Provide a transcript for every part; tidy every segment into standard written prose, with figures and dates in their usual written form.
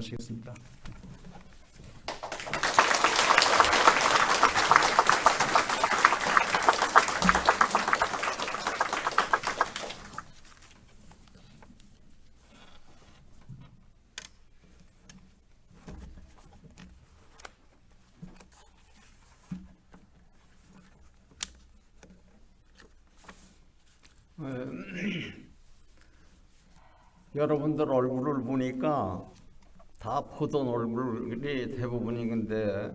모시겠습니다. 여러분들 얼굴을 보니까 다 보던 얼굴이 대부분인데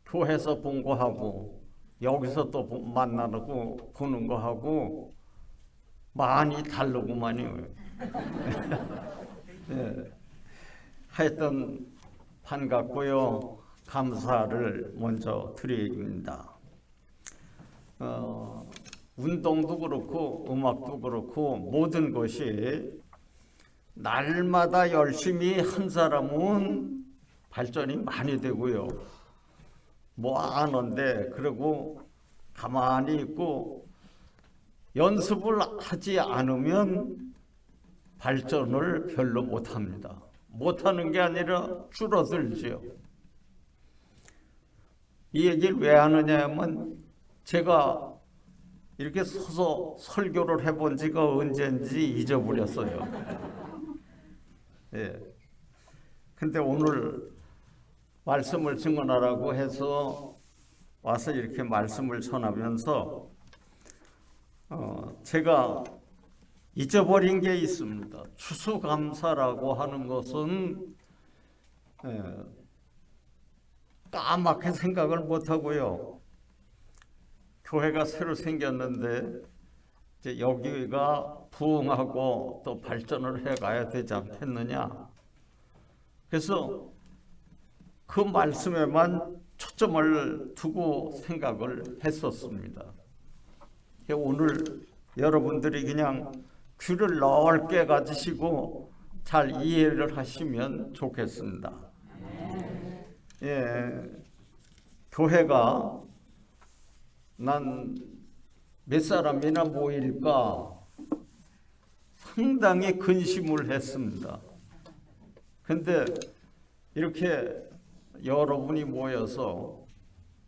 교회에서 본 거하고 여기서 또 만나고 보는 거하고 많이 다르구만요. 네. 하여튼 반갑고요. 감사를 먼저 드립니다. 운동도 그렇고 음악도 그렇고 모든 것이 날마다 열심히 한 사람은 발전이 많이 되고요. 뭐 아는데 그리고 가만히 있고 연습을 하지 않으면 발전을 별로 못합니다. 못하는 게 아니라 줄어들죠. 이 얘기를 왜 하느냐 하면 제가 이렇게 서서 설교를 해본 지가 언제인지 잊어버렸어요. 예. 근데 오늘 말씀을 증언하라고 해서 와서 이렇게 말씀을 전하면서 제가 잊어버린 게 있습니다. 추수감사라고 하는 것은 까맣게 생각을 못하고요. 교회가 새로 생겼는데 이제 여기가 부흥하고 또 발전을 해가야 되지 않겠느냐. 그래서 그 말씀에만 초점을 두고 생각을 했었습니다. 오늘 여러분들이 그냥 귀를 넓게 가지시고 잘 이해를 하시면 좋겠습니다. 예, 교회가 난 몇 사람이나 모일까 상당히 근심을 했습니다. 근데 이렇게 여러분이 모여서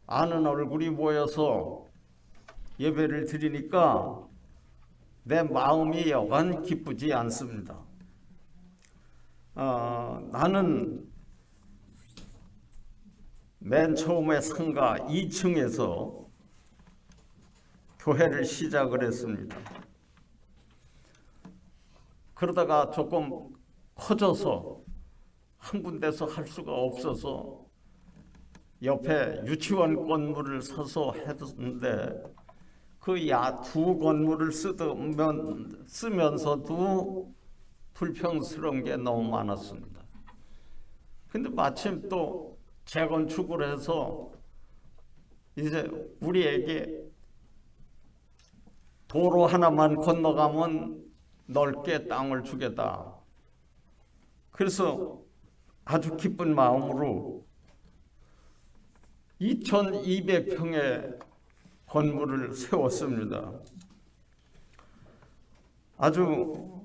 아는 얼굴이 모여서 예배를 드리니까 내 마음이 여간 기쁘지 않습니다. 나는 맨 처음에 상가 2층에서 교회를 시작을 했습니다. 그러다가 조금 커져서 한 군데서 할 수가 없어서 옆에 유치원 건물을 사서 했는데 그 두 건물을 쓰면서도 불평스러운 게 너무 많았습니다. 근데 마침 또 재건축을 해서 이제 우리에게 도로 하나만 건너가면 넓게 땅을 주겠다. 그래서 아주 기쁜 마음으로 2200평의 건물을 세웠습니다. 아주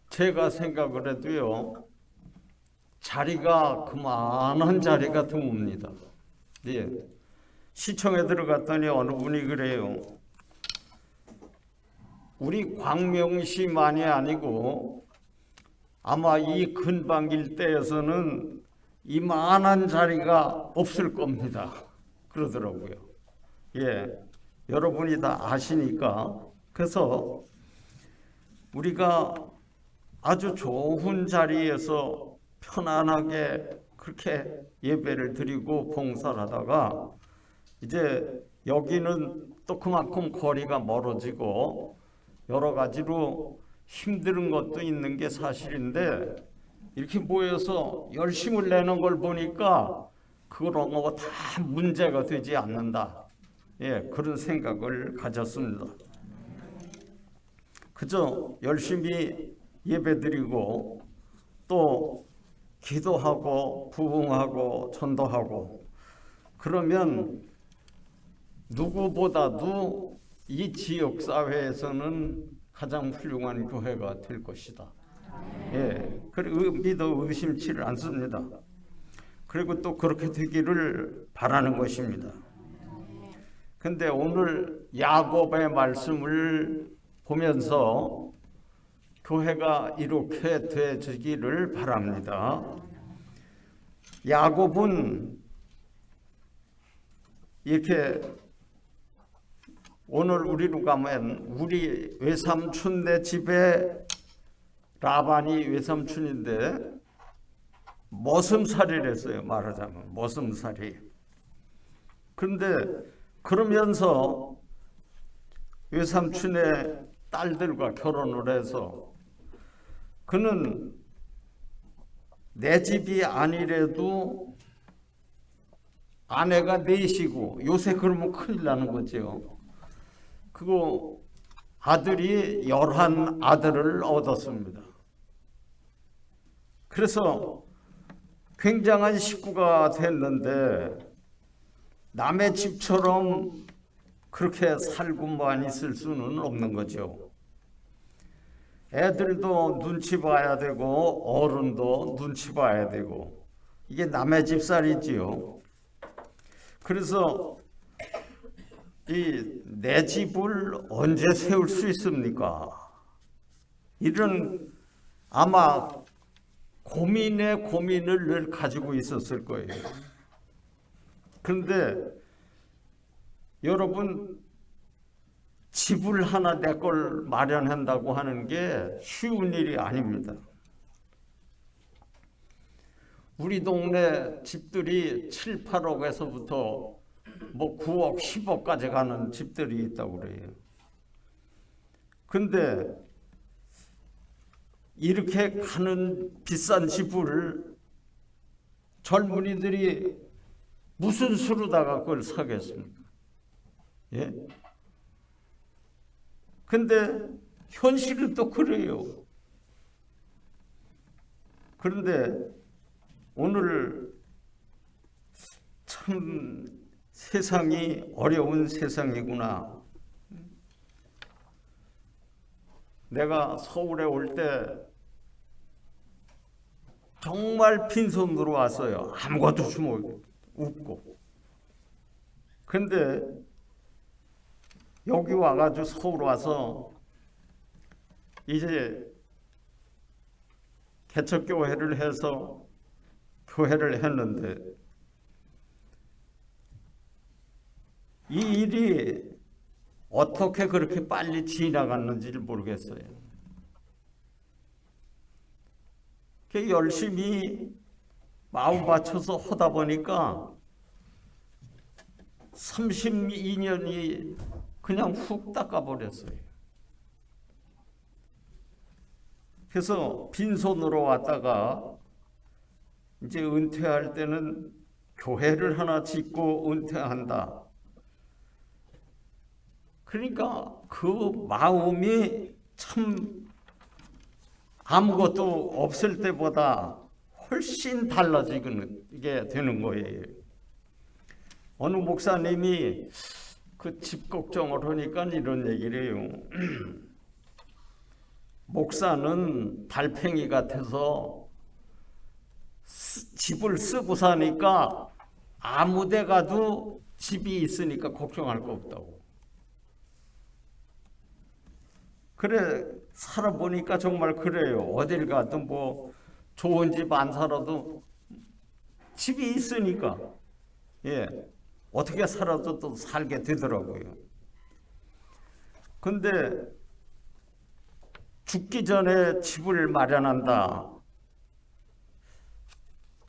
제가 생각을 해도요, 자리가 그만한 자리가 드뭅니다. 예. 시청에 들어갔더니 어느 분이 그래요. 우리 광명시만이 아니고 아마 이 근방 일대에서는 이만한 자리가 없을 겁니다. 그러더라고요. 예, 여러분이 다 아시니까. 그래서 우리가 아주 좋은 자리에서 편안하게 그렇게 예배를 드리고 봉사를 하다가 이제 여기는 또 그만큼 거리가 멀어지고 여러 가지로 힘든 것도 있는 게 사실인데 이렇게 모여서 열심을 내는 걸 보니까 그런 거 다 문제가 되지 않는다. 예, 그런 생각을 가졌습니다. 그저 열심히 예배드리고 또 기도하고 부흥하고 전도하고 그러면 누구보다도 이 지역사회에서는 가장 훌륭한 교회가 될 것이다. 예, 그리고 믿어 의심치를 않습니다. 그리고 또 그렇게 되기를 바라는 것입니다. 근데 오늘 야곱의 말씀을 보면서 교회가 이렇게 되지기를 바랍니다. 야곱은 이렇게 오늘 우리로 가면 우리 외삼촌네 집에 라반이 외삼촌인데 머슴살이를 했어요. 말하자면 머슴살이. 그런데 그러면서 외삼촌의 딸들과 결혼을 해서 그는 내 집이 아니래도 아내가 넷이고 요새 그러면 큰일 나는 거죠. 그거 아들이 11아들을 얻었습니다. 그래서 굉장한 식구가 됐는데 남의 집처럼 그렇게 살고만 있을 수는 없는 거죠. 애들도 눈치 봐야 되고 어른도 눈치 봐야 되고 이게 남의 집살이지요. 그래서 이 내 집을 언제 세울 수 있습니까? 이런 아마 고민의 고민을 늘 가지고 있었을 거예요. 그런데 여러분 집을 하나 내 걸 마련한다고 하는 게 쉬운 일이 아닙니다. 우리 동네 집들이 7, 8억에서부터 뭐 9억, 10억까지 가는 집들이 있다고 그래요. 근데 이렇게 가는 비싼 집을 젊은이들이 무슨 수로다가 그걸 사겠습니까? 예? 근데 현실은 또 그래요. 그런데 오늘 참 세상이 어려운 세상이구나. 내가 서울에 올 때 정말 빈손으로 왔어요. 아무것도 주면 없고. 근데 여기 와가지고 서울 와서 이제 개척교회를 해서 교회를 했는데 이 일이 어떻게 그렇게 빨리 지나갔는지를 모르겠어요. 열심히 마음 바쳐서 하다 보니까 32년이 그냥 훅 닦아버렸어요. 그래서 빈손으로 왔다가 이제 은퇴할 때는 교회를 하나 짓고 은퇴한다. 그러니까 그 마음이 참 아무것도 없을 때보다 훨씬 달라지게 되는 거예요. 어느 목사님이 그 집 걱정을 하니까 이런 얘기를 해요. 목사는 달팽이 같아서 집을 쓰고 사니까 아무 데 가도 집이 있으니까 걱정할 거 없다고. 그래 살아보니까 정말 그래요. 어딜 가도 뭐 좋은 집 안 살아도 집이 있으니까 예 어떻게 살아도 또 살게 되더라고요. 근데 죽기 전에 집을 마련한다.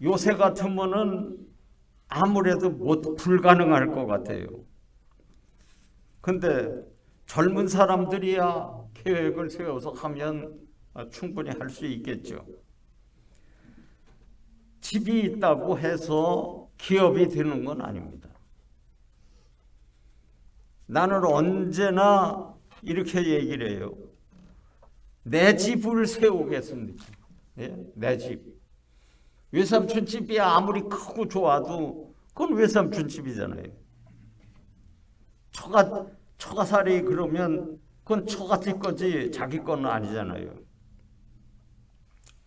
요새 같으면은 아무래도 불가능할 것 같아요. 근데 젊은 사람들이야 계획을 세워서 하면 충분히 할 수 있겠죠. 집이 있다고 해서 기업이 되는 건 아닙니다. 나는 언제나 이렇게 얘기를 해요. 내 집을 세우겠습니다. 예? 내 집. 외삼촌 집이 아무리 크고 좋아도 그건 외삼촌 집이잖아요. 처가살이 그러면 그건 처가집 거지 자기 거는 아니잖아요.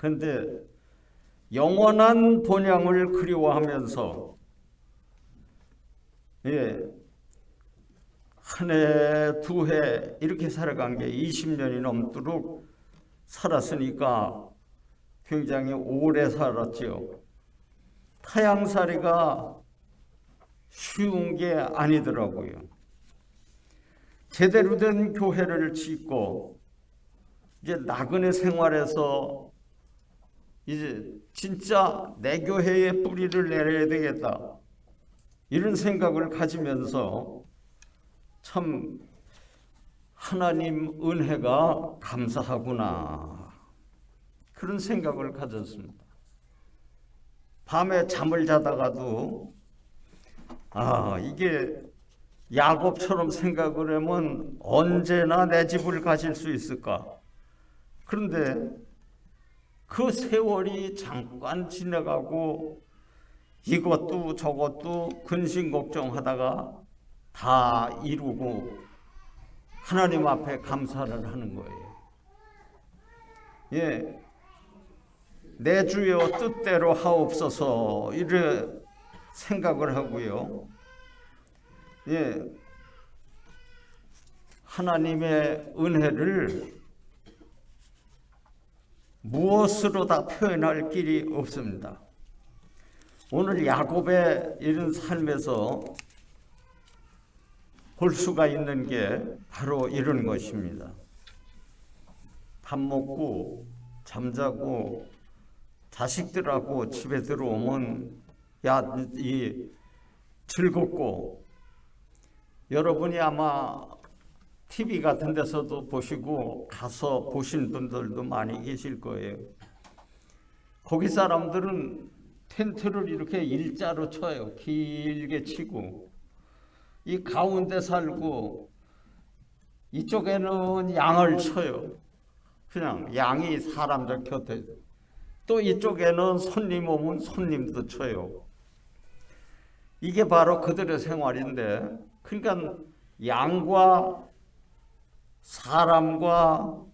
근데 영원한 본향을 그리워하면서 한 해, 두 해 이렇게 살아간 게 20년이 넘도록 살았으니까 굉장히 오래 살았지요. 타향살이가 쉬운 게 아니더라고요. 제대로 된 교회를 짓고 이제 나그네 생활에서 이제 진짜 내 교회에 뿌리를 내려야 되겠다, 이런 생각을 가지면서 참 하나님 은혜가 감사하구나, 그런 생각을 가졌습니다. 밤에 잠을 자다가도 이게 야곱처럼 생각을 하면 언제나 내 집을 가질 수 있을까? 그런데 그 세월이 잠깐 지나가고 이것도 저것도 근심 걱정하다가 다 이루고 하나님 앞에 감사를 하는 거예요. 내 주여 뜻대로 하옵소서, 이래 생각을 하고요. 하나님의 은혜를 무엇으로 다 표현할 길이 없습니다. 오늘 야곱의 이런 삶에서 볼 수가 있는 게 바로 이런 것입니다. 밥 먹고 잠자고 자식들하고 집에 들어오면 즐겁고, 여러분이 아마 TV 같은 데서도 보시고 가서 보신 분들도 많이 계실 거예요. 거기 사람들은 텐트를 이렇게 일자로 쳐요. 길게 치고, 이 가운데 살고 이쪽에는 양을 쳐요. 그냥 양이 사람들 곁에, 또 이쪽에는 손님 오면 손님도 쳐요. 이게 바로 그들의 생활인데, 그러니까 양과 사람과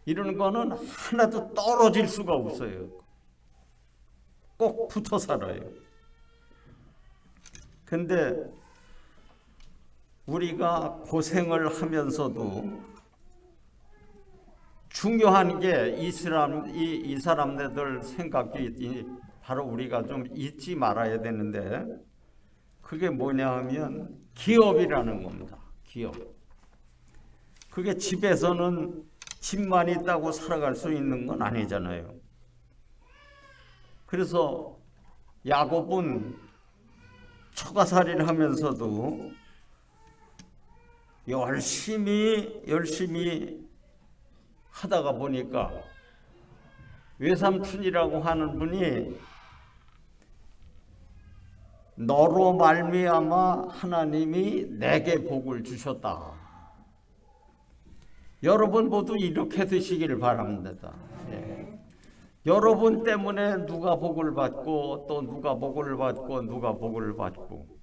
이런 거는 하나도 떨어질 수가 없어요. 꼭 붙어 살아요. 근데 우리가 고생을 하면서도 중요한 게 이 사람들 생각이 바로 우리가 좀 잊지 말아야 되는데, 그게 뭐냐 하면 기업이라는 겁니다. 기업. 그게 집에서는 집만 있다고 살아갈 수 있는 건 아니잖아요. 그래서 야곱은 처가살이를 하면서도 열심히 하다가 보니까 외삼촌이라고 하는 분이 너로 말미암아 하나님이 내게 복을 주셨다. 여러분 모두 이렇게 되시기를 바랍니다. 여러분 때문에 누가 복을 받고 또 누가 복을 받고 누가 복을 받고,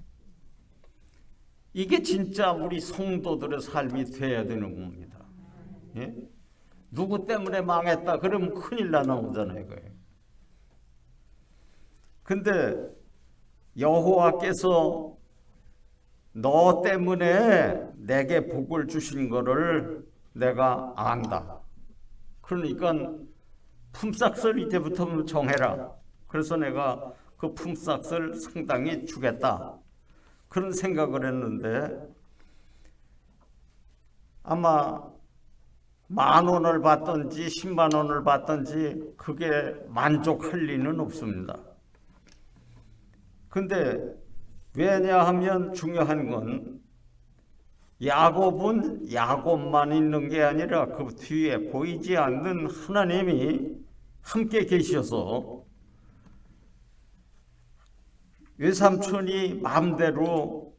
이게 진짜 우리 성도들의 삶이 돼야 되는 겁니다. 누구 때문에 망했다 그러면 큰일 나오잖아요. 근데 여호와께서 너 때문에 내게 복을 주신 거를 내가 안다. 그러니까 품삯을 이제부터 정해라. 그래서 내가 그 품삯을 상당히 주겠다, 그런 생각을 했는데, 아마 10,000원을 받든지 10만 원을 받든지 그게 만족할 리는 없습니다. 근데 왜냐하면 중요한 건 야곱은 야곱만 있는 게 아니라 그 뒤에 보이지 않는 하나님이 함께 계셔서 외삼촌이 마음대로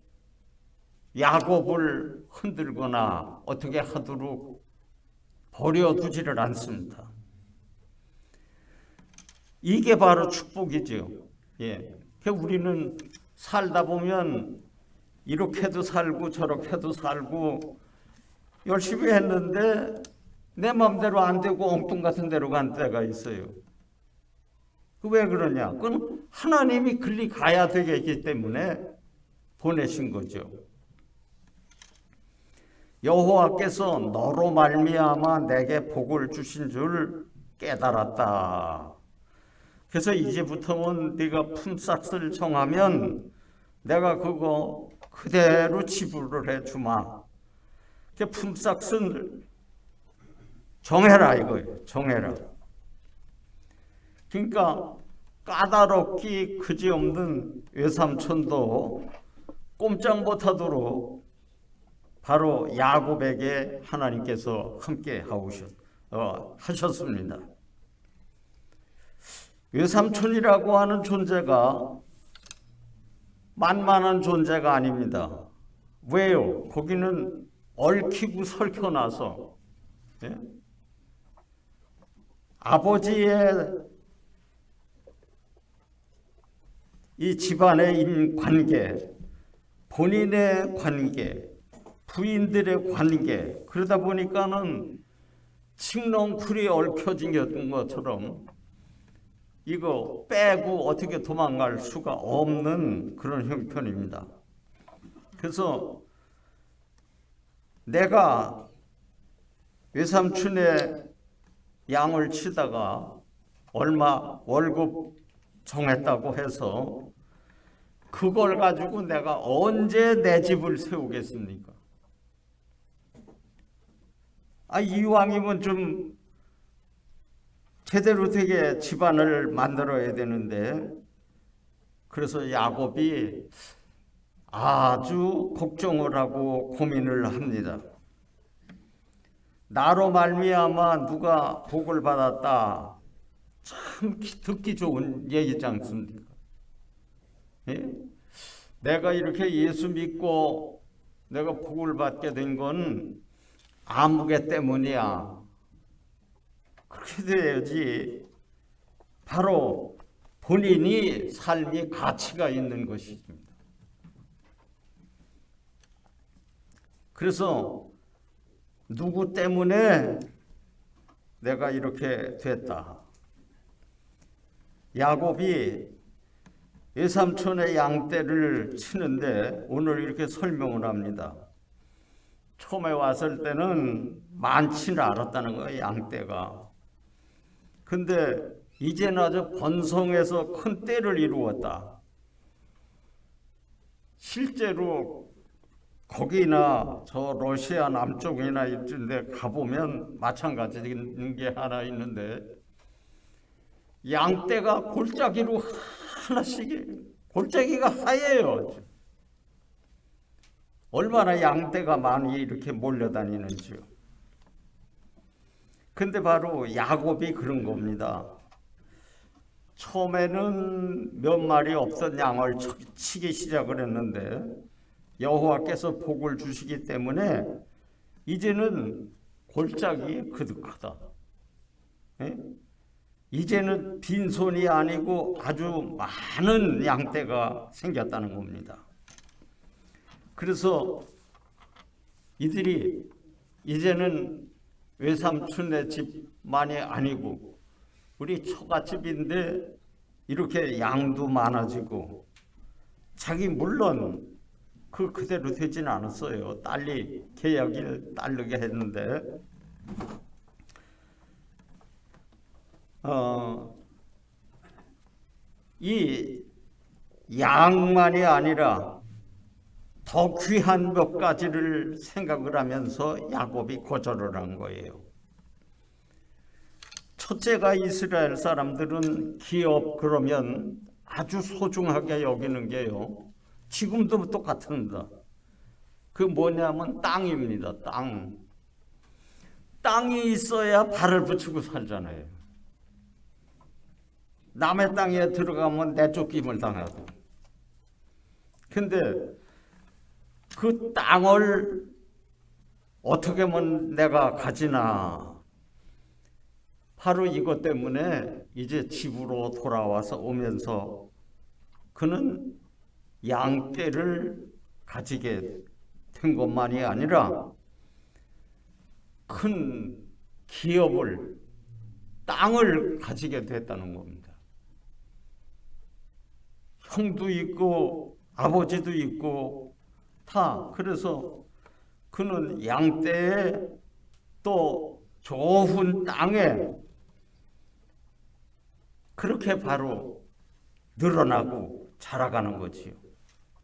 야곱을 흔들거나 어떻게 하도록 버려두지를 않습니다. 이게 바로 축복이죠. 우리는 살다 보면 이렇게도 살고 저렇게도 살고 열심히 했는데 내 마음대로 안 되고 엉뚱 같은 데로 간 때가 있어요. 왜 그러냐? 그건 하나님이 그리 가야 되겠기 때문에 보내신 거죠. 여호와께서 너로 말미암아 내게 복을 주신 줄 깨달았다. 그래서 이제부터는 네가 품삯을 정하면 내가 그거 그대로 지불을 해주마. 그 품삯을 정해라 이거예요. 정해라. 그러니까 까다롭기 그지없는 외삼촌도 꼼짝 못하도록 바로 야곱에게 하나님께서 함께 하셨습니다. 외삼촌이라고 하는 존재가 만만한 존재가 아닙니다. 왜요? 거기는 얽히고 설켜놔서 아버지의 이 집안의 관계, 본인의 관계, 부인들의 관계, 그러다 보니까는 칡렁쿨이 얽혀진 것처럼 이거 빼고 어떻게 도망갈 수가 없는 그런 형편입니다. 그래서 내가 외삼촌의 양을 치다가 얼마 월급 정했다고 해서 그걸 가지고 내가 언제 내 집을 세우겠습니까? 이왕이면 좀 제대로 되게 집안을 만들어야 되는데, 그래서 야곱이 아주 걱정을 하고 고민을 합니다. 나로 말미암아 누가 복을 받았다. 참 듣기 좋은 얘기지 않습니까? 예? 내가 이렇게 예수 믿고 내가 복을 받게 된 건 아무개 때문이야. 그렇게 돼야지 바로 본인이 삶이 가치가 있는 것입니다. 그래서 누구 때문에 내가 이렇게 됐다. 야곱이 외삼촌의 양떼를 치는데 오늘 이렇게 설명을 합니다. 처음에 왔을 때는 많지는 않았다는 거예요, 양떼가. 근데 이제는 아주 번성해서 큰 떼를 이루었다. 실제로 거기나 저 러시아 남쪽이나 이런데 가보면 마찬가지인 게 하나 있는데, 양떼가 골짜기로 하나씩, 골짜기가 하얘요. 얼마나 양떼가 많이 이렇게 몰려다니는지요. 근데 바로 야곱이 그런 겁니다. 처음에는 몇 마리 없던 양을 치기 시작을 했는데 여호와께서 복을 주시기 때문에 이제는 골짜기 그득하다. 이제는 빈손이 아니고 아주 많은 양떼가 생겼다는 겁니다. 그래서 이들이 이제는 외삼촌의 집만이 아니고 우리 처갓집인데 이렇게 양도 많아지고, 자기 물론 그대로 되지는 않았어요. 딸이 계약을 따르게 했는데 이 양만이 아니라 더 귀한 몇 가지를 생각을 하면서 야곱이 거절을 한 거예요. 첫째가 이스라엘 사람들은 기업 그러면 아주 소중하게 여기는 게요. 지금도 똑같습니다. 그 뭐냐면 땅입니다. 땅. 땅이 있어야 발을 붙이고 살잖아요. 남의 땅에 들어가면 내쫓김을 당하고. 근데 그 땅을 어떻게 하면 내가 가지나. 바로 이것 때문에 이제 집으로 돌아와서 오면서 그는 양떼를 가지게 된 것만이 아니라 큰 기업을, 땅을 가지게 됐다는 겁니다. 형도 있고 아버지도 있고 다. 그래서 그는 양떼에 또 좋은 땅에 그렇게 바로 늘어나고 자라가는 거지요.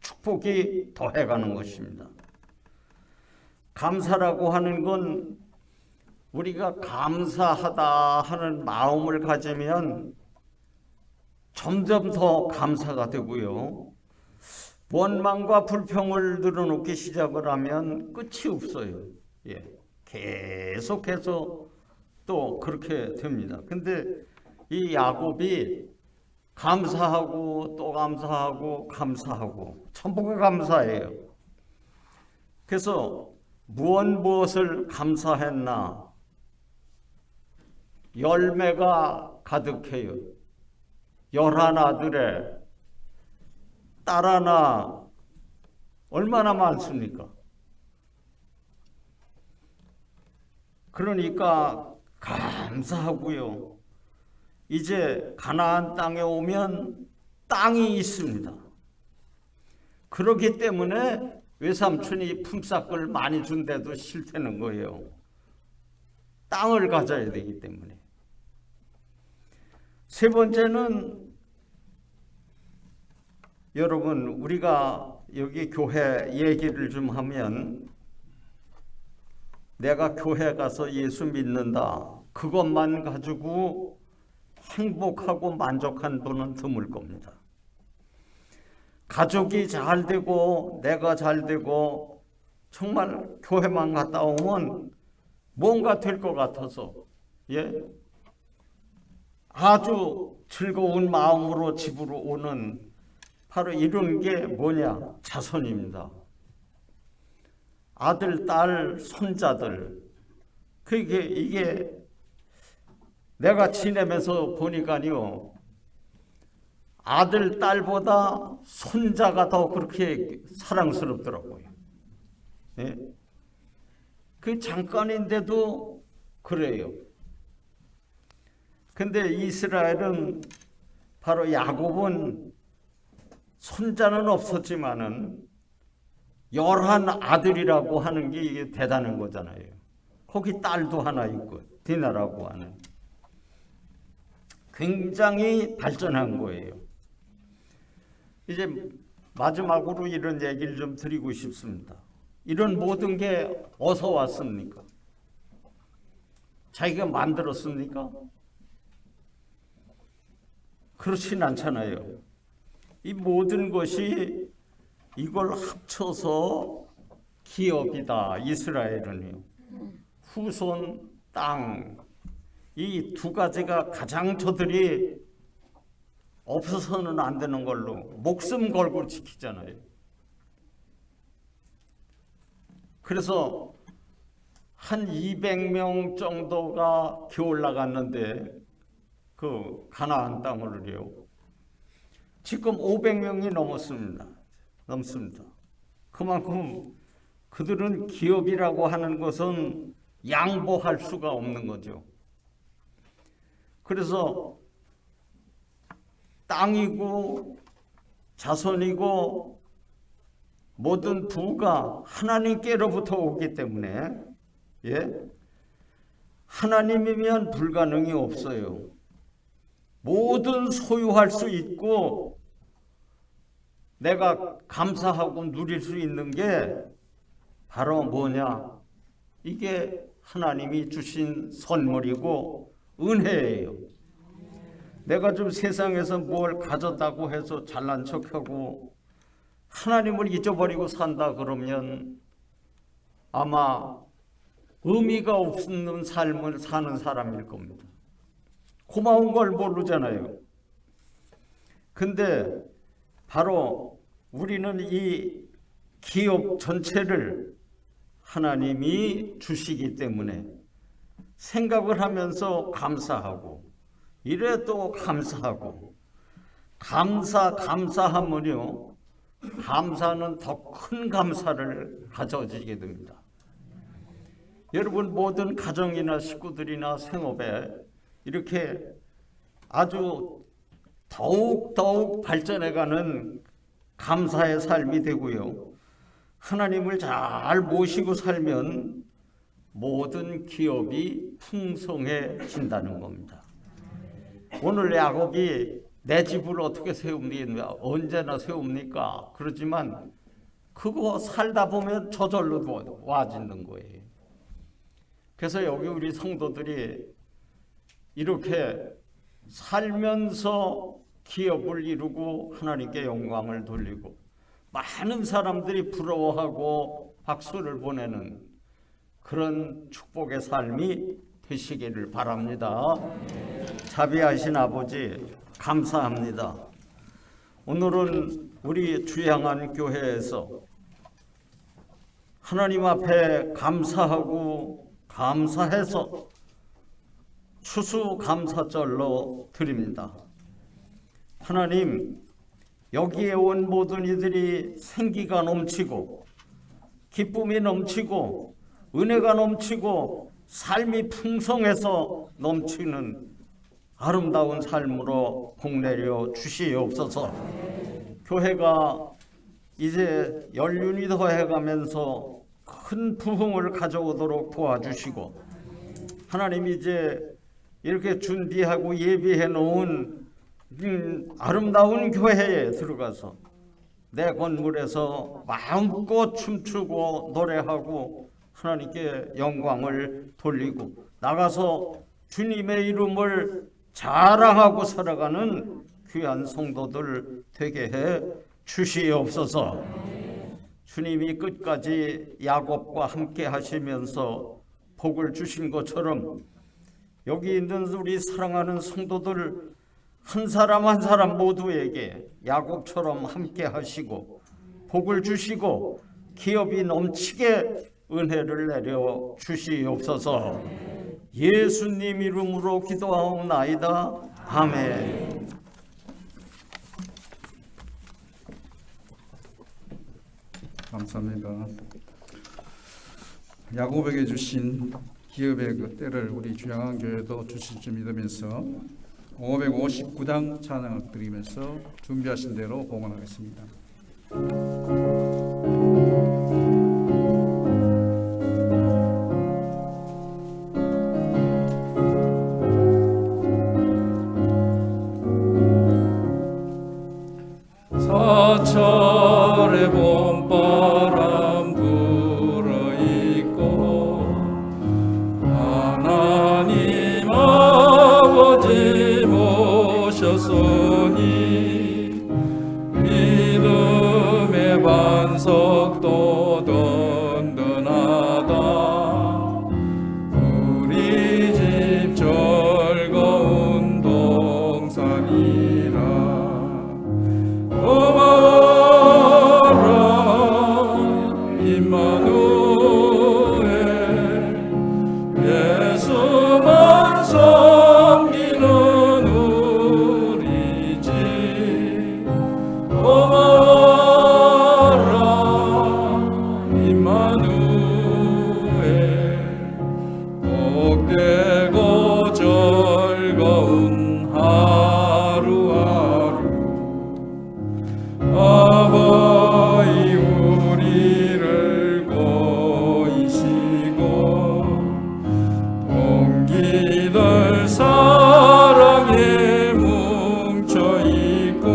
축복이 더해가는 것입니다. 감사라고 하는 건 우리가 감사하다 하는 마음을 가지면 점점 더 감사가 되고요. 원망과 불평을 늘어놓기 시작을 하면 끝이 없어요. 예, 계속해서 또 그렇게 됩니다. 근데 이 야곱이 감사하고 또 감사하고 감사하고 전부가 감사해요. 그래서 무엇을 감사했나? 열매가 가득해요. 11아들에 딸 하나 얼마나 많습니까? 그러니까 감사하고요. 이제 가나안 땅에 오면 땅이 있습니다. 그렇기 때문에 외삼촌이 품삯을 많이 준대도 싫다는 거예요. 땅을 가져야 되기 때문에. 세 번째는 여러분, 우리가 여기 교회 얘기를 좀 하면 내가 교회 가서 예수 믿는다, 그것만 가지고 행복하고 만족한 분은 드물 겁니다. 가족이 잘 되고 내가 잘 되고 정말 교회만 갔다 오면 뭔가 될 것 같아서, 예, 아주 즐거운 마음으로 집으로 오는 바로 이런 게 뭐냐? 자손입니다. 아들, 딸, 손자들. 이게 내가 지내면서 보니까요, 아들, 딸보다 손자가 더 그렇게 사랑스럽더라고요. 예? 그 잠깐인데도 그래요. 근데 이스라엘은, 바로 야곱은 손자는 없었지만은 11아들이라고 하는 게 이게 대단한 거잖아요. 거기 딸도 하나 있고, 디나라고 하는. 굉장히 발전한 거예요. 이제 마지막으로 이런 얘기를 좀 드리고 싶습니다. 이런 모든 게 어디서 왔습니까? 자기가 만들었습니까? 그렇진 않잖아요. 이 모든 것이 이걸 합쳐서 기업이다. 이스라엘은요. 후손, 땅, 이 두 가지가 가장 저들이 없어서는 안 되는 걸로 목숨 걸고 지키잖아요. 그래서 한 200명 정도가 겨울 나갔는데 그 가나안 땅을요. 지금 500명이 넘습니다. 그만큼 그들은 기업이라고 하는 것은 양보할 수가 없는 거죠. 그래서 땅이고 자손이고 모든 부가 하나님께로부터 오기 때문에, 예, 하나님이면 불가능이 없어요. 모든 소유할 수 있고 내가 감사하고 누릴 수 있는 게 바로 뭐냐? 이게 하나님이 주신 선물이고 은혜예요. 내가 좀 세상에서 뭘 가졌다고 해서 잘난 척하고 하나님을 잊어버리고 산다 그러면 아마 의미가 없는 삶을 사는 사람일 겁니다. 고마운 걸 모르잖아요. 근데 바로 우리는 이 기업 전체를 하나님이 주시기 때문에 생각을 하면서 감사하고, 이래 또 감사하고, 감사하면요, 감사는 더 큰 감사를 가져지게 됩니다. 여러분 모든 가정이나 식구들이나 생업에 이렇게 아주 더욱 발전해가는 감사의 삶이 되고요. 하나님을 잘 모시고 살면 모든 기업이 풍성해진다는 겁니다. 오늘 야곱이 내 집을 어떻게 세웁니까? 언제나 세웁니까? 그렇지만 그거 살다 보면 저절로 와지는 거예요. 그래서 여기 우리 성도들이 이렇게 살면서 기업을 이루고 하나님께 영광을 돌리고 많은 사람들이 부러워하고 박수를 보내는 그런 축복의 삶이 되시기를 바랍니다. 자비하신 아버지 감사합니다. 오늘은 우리 주양한 교회에서 하나님 앞에 감사하고 감사해서 추수감사절로 드립니다. 하나님, 여기에 온 모든 이들이 생기가 넘치고 기쁨이 넘치고 은혜가 넘치고 삶이 풍성해서 넘치는 아름다운 삶으로 복내려 주시옵소서. 교회가 이제 연륜이 더해가면서 큰 부흥을 가져오도록 도와주시고, 하나님 이제 이렇게 준비하고 예비해 놓은 아름다운 교회에 들어가서 내 건물에서 마음껏 춤추고 노래하고 하나님께 영광을 돌리고 나가서 주님의 이름을 자랑하고 살아가는 귀한 성도들 되게 해 주시옵소서. 주님이 끝까지 야곱과 함께 하시면서 복을 주신 것처럼 여기 있는 우리 사랑하는 성도들 한 사람 한 사람 모두에게 야곱처럼 함께 하시고 복을 주시고 기업이 넘치게 은혜를 내려 주시옵소서. 예수님 이름으로 기도하옵나이다. 아멘. 감사합니다. 야곱에게 주신 기업의 그 때를 우리 주양한 교회도 주실 줄 믿으면서 559장 찬양을 드리면서 준비하신 대로 봉헌하겠습니다. 사철의 봄바람 불어있고 하나님 아버지 모셨으니 믿음의 반석도 든든하다. 우리 집 즐거운 동산이라. 고마워라 임마누엘, 예수만 섬기는 우리 집. 고마워라 임마누엘, 복되고 즐거운 하루하루. 아버지 우리를 보이시고 동기들 사랑에 뭉쳐있고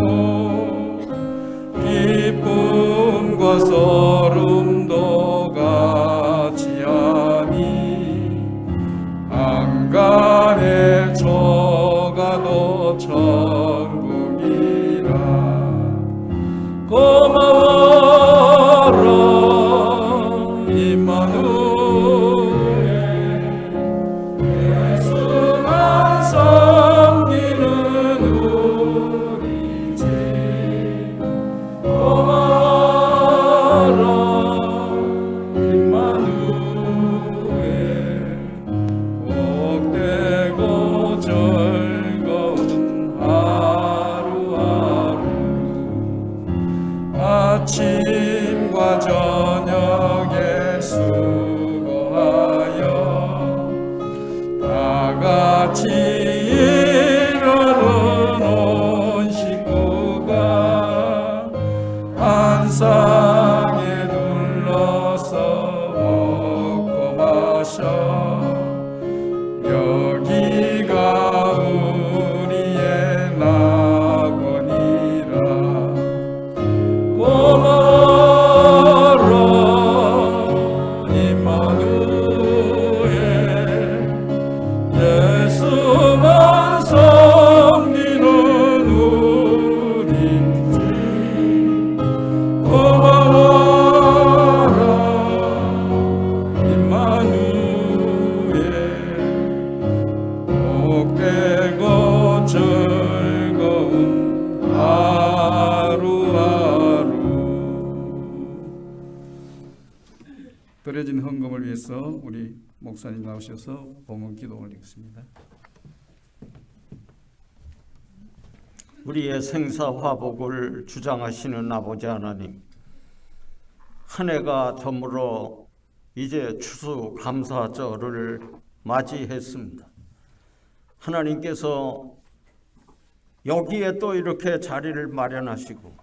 기쁨과 서름도 같이하니 안간에 저가도 천국이라. 고마워라 임마누엘, 예수만 섬기는 우리 집. 고마워라 임마누엘, 복되고 즐거운 하루하루. 아침 드려진 헌금을 위해서 우리 목사님 나오셔서 봉헌 기도 올리겠습니다. 우리의 생사화복을 주장하시는 아버지 하나님, 한 해가 저물어 이제 추수감사절을 맞이했습니다. 하나님께서 여기에 또 이렇게 자리를 마련하시고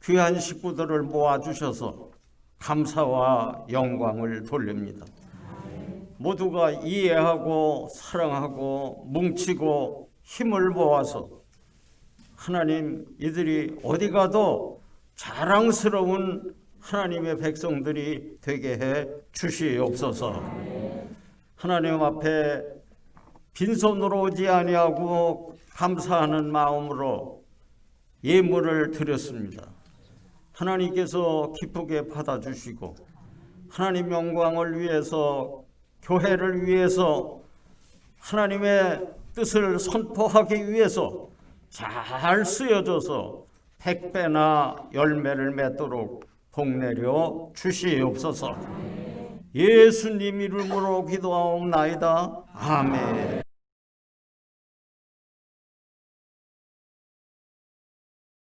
귀한 식구들을 모아주셔서 감사와 영광을 돌립니다. 모두가 이해하고 사랑하고 뭉치고 힘을 모아서 하나님, 이들이 어디 가도 자랑스러운 하나님의 백성들이 되게 해 주시옵소서. 하나님 앞에 빈손으로 오지 아니하고 감사하는 마음으로 예물을 드렸습니다. 하나님께서 기쁘게 받아주시고 하나님 영광을 위해서, 교회를 위해서, 하나님의 뜻을 선포하기 위해서 잘 쓰여져서 100배나 열매를 맺도록 복내려 주시옵소서. 예수님 이름으로 기도하옵나이다. 아멘.